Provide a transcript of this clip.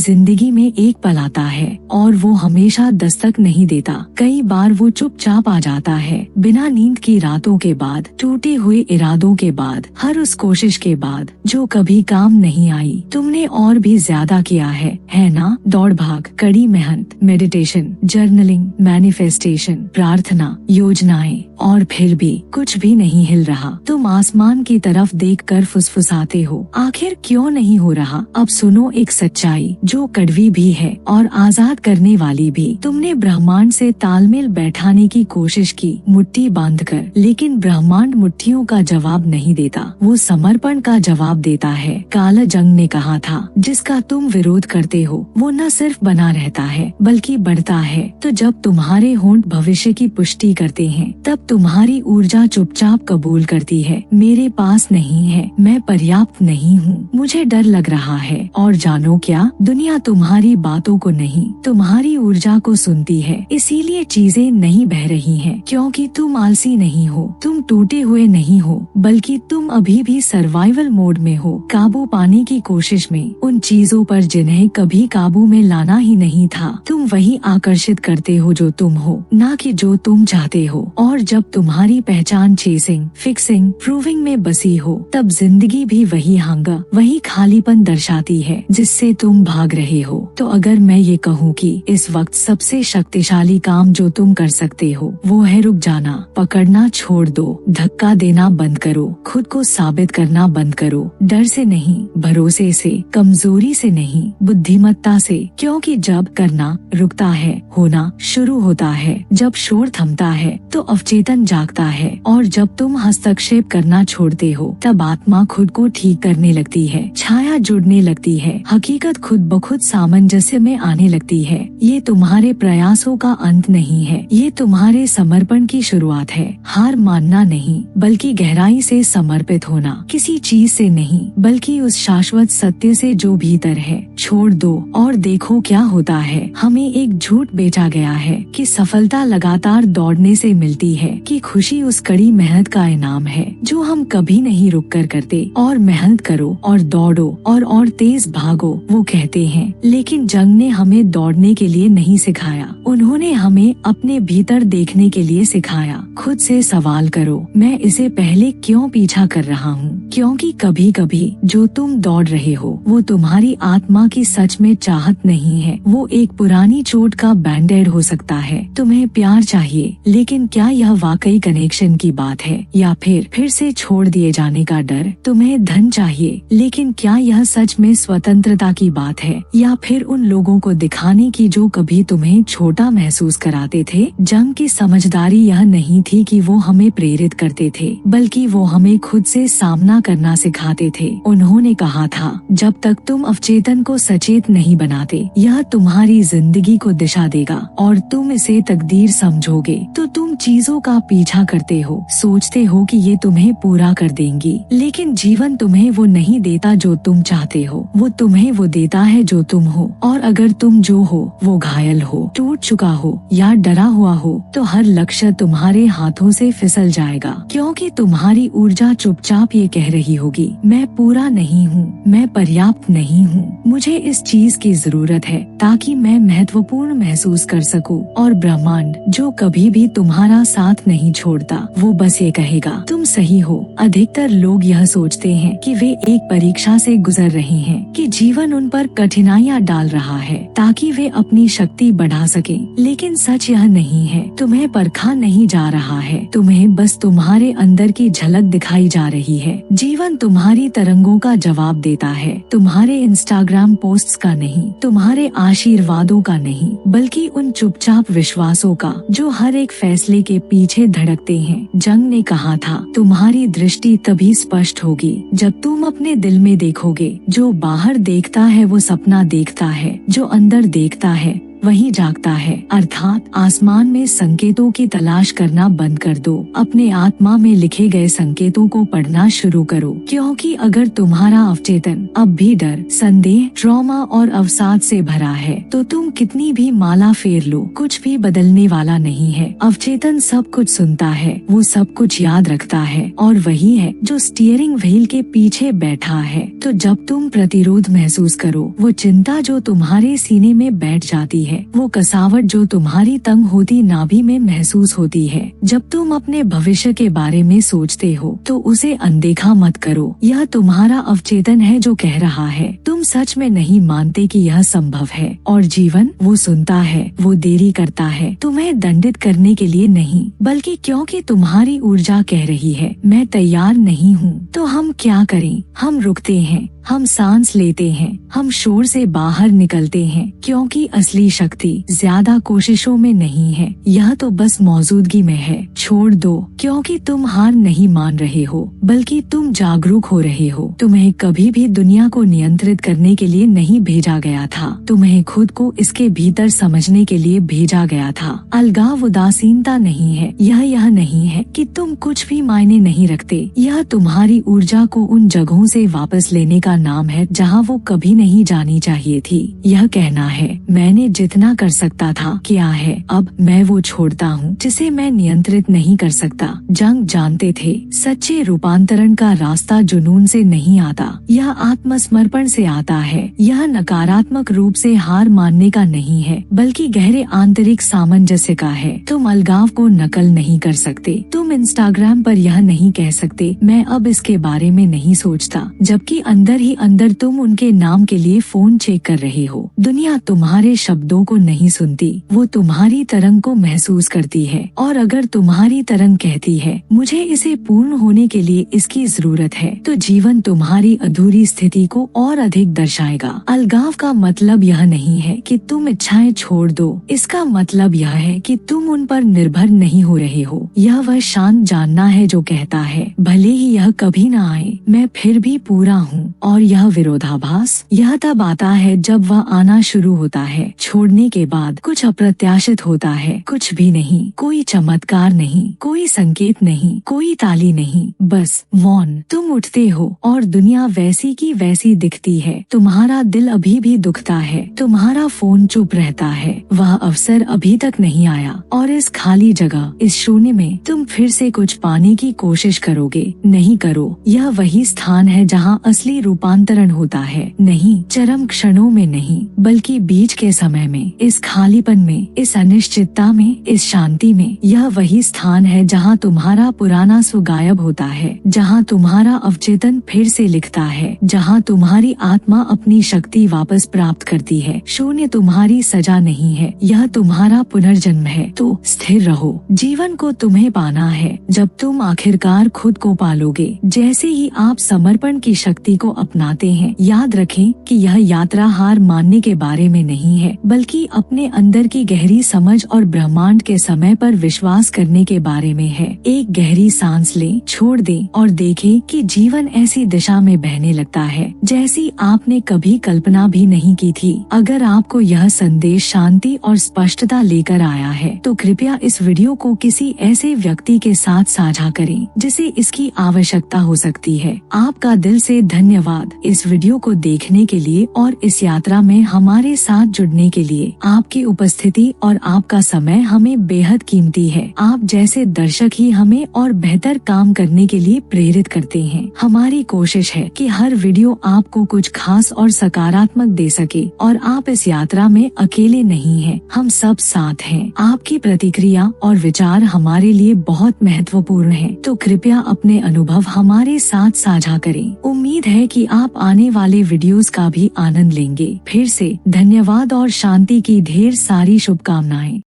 जिंदगी में एक पल आता है और वो हमेशा दस्तक नहीं देता। कई बार वो चुपचाप आ जाता है, बिना नींद की रातों के बाद, टूटे हुए इरादों के बाद, हर उस कोशिश के बाद जो कभी काम नहीं आई। तुमने और भी ज्यादा किया है ना? दौड़ भाग, कड़ी मेहनत, मेडिटेशन, जर्नलिंग, मैनिफेस्टेशन, प्रार्थना, योजनाएं, और फिर भी कुछ भी नहीं हिल रहा। तुम आसमान की तरफ देखकर फुसफुसाते हो, आखिर क्यों नहीं हो रहा? अब सुनो एक सच्चाई जो कड़वी भी है और आजाद करने वाली भी। तुमने ब्रह्मांड से तालमेल बैठाने की कोशिश की, मुट्ठी बांधकर, लेकिन ब्रह्मांड मुट्ठियों का जवाब नहीं देता, वो समर्पण का जवाब देता है। काला जंग ने कहा था, जिसका तुम विरोध करते हो वो न सिर्फ बना रहता है बल्कि बढ़ता है। तो जब तुम्हारे होंठ भविष्य की पुष्टि करते हैं, तब तुम्हारी ऊर्जा चुपचाप कबूल करती है, मेरे पास नहीं है, मैं पर्याप्त नहीं हूँ, मुझे डर लग रहा है। और जानो क्या, दुनिया तुम्हारी बातों को नहीं, तुम्हारी ऊर्जा को सुनती है। इसीलिए चीजें नहीं बह रही हैं, क्योंकि तुम आलसी नहीं हो, तुम टूटे हुए नहीं हो, बल्कि तुम अभी भी सर्वाइवल मोड में हो, काबू पाने की कोशिश में, उन चीजों पर जिन्हें कभी काबू में लाना ही नहीं था। तुम वही आकर्षित करते हो जो तुम हो, ना कि जो तुम चाहते हो। और जब तुम्हारी पहचान चेसिंग, फिक्सिंग, प्रूविंग में बसी हो, तब जिंदगी भी वही हंगा, वही खालीपन दर्शाती है जिससे तुम भाग रहे हो। तो अगर मैं ये कहूँ कि इस वक्त सबसे शक्तिशाली काम जो तुम कर सकते हो वो है रुक जाना, पकड़ना छोड़ दो, धक्का देना बंद करो, खुद को साबित करना बंद करो, डर से नहीं, भरोसे से, कमजोरी से नहीं, बुद्धिमत्ता से। क्योंकि जब करना रुकता है, होना शुरू होता है। जब शोर थमता है तो अवचेतन जागता है, और जब तुम हस्तक्षेप करना छोड़ते हो तब आत्मा खुद को ठीक करने लगती है, छाया जुड़ने लगती है, हकीकत खुद ब खुद सामंजस्य में आने लगती है। ये तुम्हारे प्रयासों का अंत नहीं है, ये तुम्हारे समर्पण की शुरुआत है। हार मानना नहीं, बल्कि गहराई से समर्पित होना, किसी चीज से नहीं बल्कि उस शाश्वत सत्य से जो भीतर है। छोड़ दो और देखो क्या होता है। हमें एक झूठ बेचा गया है कि सफलता लगातार दौड़ने से मिलती है, कि खुशी उस कड़ी मेहनत का इनाम है जो हम कभी नहीं रुक कर करते। और मेहनत करो और दौड़ो और तेज भागो, वो कहते हैं, लेकिन जंग ने हमें दौड़ने के लिए नहीं सिखाया, उन्होंने हमें अपने भीतर देखने के लिए सिखाया। खुद से सवाल करो, मैं इसे पहले क्यों पीछा कर रहा हूँ? क्योंकि कभी कभी जो तुम दौड़ रहे हो वो तुम्हारी आत्मा की सच में चाहत नहीं है, वो एक पुरानी चोट का बैंडेड हो सकता है। तुम्हें प्यार चाहिए, लेकिन क्या यह वाकई कनेक्शन की बात है, या फिर से छोड़ दिए जाने का डर? तुम्हें धन चाहिए, लेकिन क्या यह सच में स्वतंत्रता की बात है, या फिर उन लोगों को दिखाने की जो कभी तुम्हें छोटा महसूस कराते थे? जंग की समझदारी यह नहीं थी कि वो हमें प्रेरित करते थे, बल्कि वो हमें खुद से सामना करना सिखाते थे। उन्होंने कहा था, जब तक तुम अवचेतन को सचेत नहीं बनाते, यह तुम्हारी जिंदगी को दिशा देगा, और तुम इसे तकदीर समझोगे तो तुम चीजों का पीछा करते हो, सोचते हो कि ये तुम्हें पूरा कर देंगी, लेकिन जीवन तुम्हें वो नहीं देता जो तुम चाहते हो, वो तुम्हें वो देता है जो तुम हो। और अगर तुम जो हो वो घायल हो, टूट चुका हो या डरा हुआ हो, तो हर लक्ष्य तुम्हारे हाथों से फिसल जाएगा, क्योंकि तुम्हारी ऊर्जा चुपचाप ये कह रही होगी, मैं पूरा नहीं हूँ, मैं पर्याप्त नहीं हूँ, मुझे इस चीज की जरूरत है ताकि मैं महत्वपूर्ण महसूस कर सकूं। और ब्रह्मांड जो कभी भी तुम्हारा साथ नहीं छोड़ता, वो बस ये कहेगा, तुम सही हो। अधिकतर लोग यह सोचते हैं कि वे एक परीक्षा से गुजर रहे हैं, कि जीवन उन पर कठिनाइयाँ डाल रहा है ताकि वे अपनी शक्ति बढ़ा सकें, लेकिन सच यह नहीं है। तुम्हें परखा नहीं जा रहा है, तुम्हें बस तुम्हारे अंदर की झलक दिखाई जा रही है। जीवन तुम्हारी तरंगों का जवाब देता है, तुम्हारे इंस्टाग्राम पोस्ट्स का नहीं, तुम्हारे आशीर्वादों का नहीं, बल्कि उन चुपचाप विश्वासों का जो हर एक फैसले के पीछे धड़कते हैं। जंग ने कहा था, तुम्हारी दृष्टि तभी स्पष्ट होगी जब तुम अपने दिल में देखोगे। जो बाहर देखता है वो सपना देखता है, जो अंदर देखता है वही जागता है। अर्थात आसमान में संकेतों की तलाश करना बंद कर दो। अपने आत्मा में लिखे गए संकेतों को पढ़ना शुरू करो, क्योंकि अगर तुम्हारा अवचेतन अब भी डर, संदेह, ट्रॉमा और अवसाद से भरा है तो तुम कितनी भी माला फेर लो, कुछ भी बदलने वाला नहीं है। अवचेतन सब कुछ सुनता है, वो सब कुछ याद रखता है, और वही है जो स्टीयरिंग व्हील के पीछे बैठा है। तो जब तुम प्रतिरोध महसूस करो, वो चिंता जो तुम्हारे सीने में बैठ जाती है, वो कसावट जो तुम्हारी तंग होती नाभि में महसूस होती है, जब तुम अपने भविष्य के बारे में सोचते हो तो उसे अनदेखा मत करो। यह तुम्हारा अवचेतन है जो कह रहा है तुम सच में नहीं मानते कि यह संभव है। और जीवन वो सुनता है, वो देरी करता है, तुम्हें दंडित करने के लिए नहीं, बल्कि क्योंकि तुम्हारी ऊर्जा कह रही है मैं तैयार नहीं हूँ। तो हम क्या करें? हम रुकते हैं, हम सांस लेते हैं, हम शोर से बाहर निकलते हैं, क्योंकि असली शक्ति ज्यादा कोशिशों में नहीं है, यह तो बस मौजूदगी में है। छोड़ दो, क्योंकि तुम हार नहीं मान रहे हो, बल्कि तुम जागरूक हो रहे हो। तुम्हें कभी भी दुनिया को नियंत्रित करने के लिए नहीं भेजा गया था, तुम्हें खुद को इसके भीतर समझने के लिए भेजा गया था। अलगाव उदासीनता नहीं है, यह नहीं है कि तुम कुछ भी मायने नहीं रखते, यह तुम्हारी ऊर्जा को उन जगहों से वापस लेने का नाम है जहाँ वो कभी नहीं जानी चाहिए थी। यह कहना है मैंने जितना कर सकता था किया है, अब मैं वो छोड़ता हूँ जिसे मैं नियंत्रित नहीं कर सकता। जंग जानते थे, सच्चे रूपांतरण का रास्ता जुनून से नहीं आता, यह आत्मसमर्पण से आता है। यह नकारात्मक रूप से हार मानने का नहीं है, बल्कि गहरे आंतरिक सामंजस्य का है। तुम अलगाव को नकल नहीं कर सकते, तुम इंस्टाग्राम पर यह नहीं कह सकते मैं अब इसके बारे में नहीं सोचता, जबकि अंदर ही अंदर तुम उनके नाम के लिए फोन चेक कर रहे हो। दुनिया तुम्हारे शब्दों को नहीं सुनती, वो तुम्हारी तरंग को महसूस करती है। और अगर तुम्हारी तरंग कहती है मुझे इसे पूर्ण होने के लिए इसकी जरूरत है, तो जीवन तुम्हारी अधूरी स्थिति को और अधिक दर्शाएगा। अलगाव का मतलब यह नहीं है कि तुम इच्छाएं छोड़ दो, इसका मतलब यह है कि तुम उन पर निर्भर नहीं हो रहे हो। यह वह शांत जानना है जो कहता है भले ही यह कभी न आए, मैं फिर भी पूरा हूँ। और यह विरोधाभास यह तब आता है जब वह आना शुरू होता है। छोड़ने के बाद कुछ अप्रत्याशित होता है, कुछ भी नहीं, कोई चमत्कार नहीं, कोई संकेत नहीं, कोई ताली नहीं, बस मौन। तुम उठते हो और दुनिया वैसी की वैसी दिखती है। तुम्हारा दिल अभी भी दुखता है, तुम्हारा फोन चुप रहता है, वह अवसर अभी तक नहीं आया। और इस खाली जगह, इस शून्य में तुम फिर से कुछ पाने की कोशिश करोगे। नहीं करो, यह वही स्थान है जहाँ असली रूपांतरण होता है। नहीं चरम क्षणों में नहीं, बल्कि बीच के समय में, इस खालीपन में, इस अनिश्चितता में, इस शांति में। यह वही स्थान है जहाँ तुम्हारा पुराना स्व गायब होता है, जहाँ तुम्हारा अवचेतन फिर से लिखता है, जहाँ तुम्हारी आत्मा अपनी शक्ति वापस प्राप्त करती है। शून्य तुम्हारी सजा नहीं है, यह तुम्हारा पुनर्जन्म है। तो स्थिर रहो, जीवन को तुम्हें पाना है। जब तुम आखिरकार खुद को पालोगे, जैसे ही आप समर्पण की शक्ति को अपनाते हैं, याद रखें कि यह यात्रा हार मानने के बारे में नहीं है, बल्कि अपने अंदर की गहरी समझ और ब्रह्मांड के समय पर विश्वास करने के बारे में है। एक गहरी सांस लें, छोड़ दें और देखें कि जीवन ऐसी दिशा में बहने लगता है जैसी आपने कभी कल्पना भी नहीं की थी। अगर आपको यह संदेश शांति और स्पष्टता लेकर आया है, तो कृपया इस वीडियो को किसी ऐसे व्यक्ति के साथ साझा करें जिसे इसकी आवश्यकता हो सकती है। आपका दिल से धन्यवाद इस वीडियो को देखने के लिए और इस यात्रा में हमारे साथ जुड़ने के लिए। आपकी उपस्थिति और आपका समय हमें बेहद कीमती है। आप जैसे दर्शक ही हमें और बेहतर काम करने के लिए प्रेरित करते हैं। हमारी कोशिश है कि हर वीडियो आपको कुछ खास और सकारात्मक दे सके, और आप इस यात्रा में अकेले नहीं हैं, हम सब साथ हैं। आपकी प्रतिक्रिया और विचार हमारे लिए बहुत महत्वपूर्ण है, तो कृपया अपने अनुभव हमारे साथ साझा करें। उम्मीद है कि आप आने वाले वीडियोस का भी आनंद लेंगे। फिर से धन्यवाद और शांति की ढेर सारी शुभकामनाएं।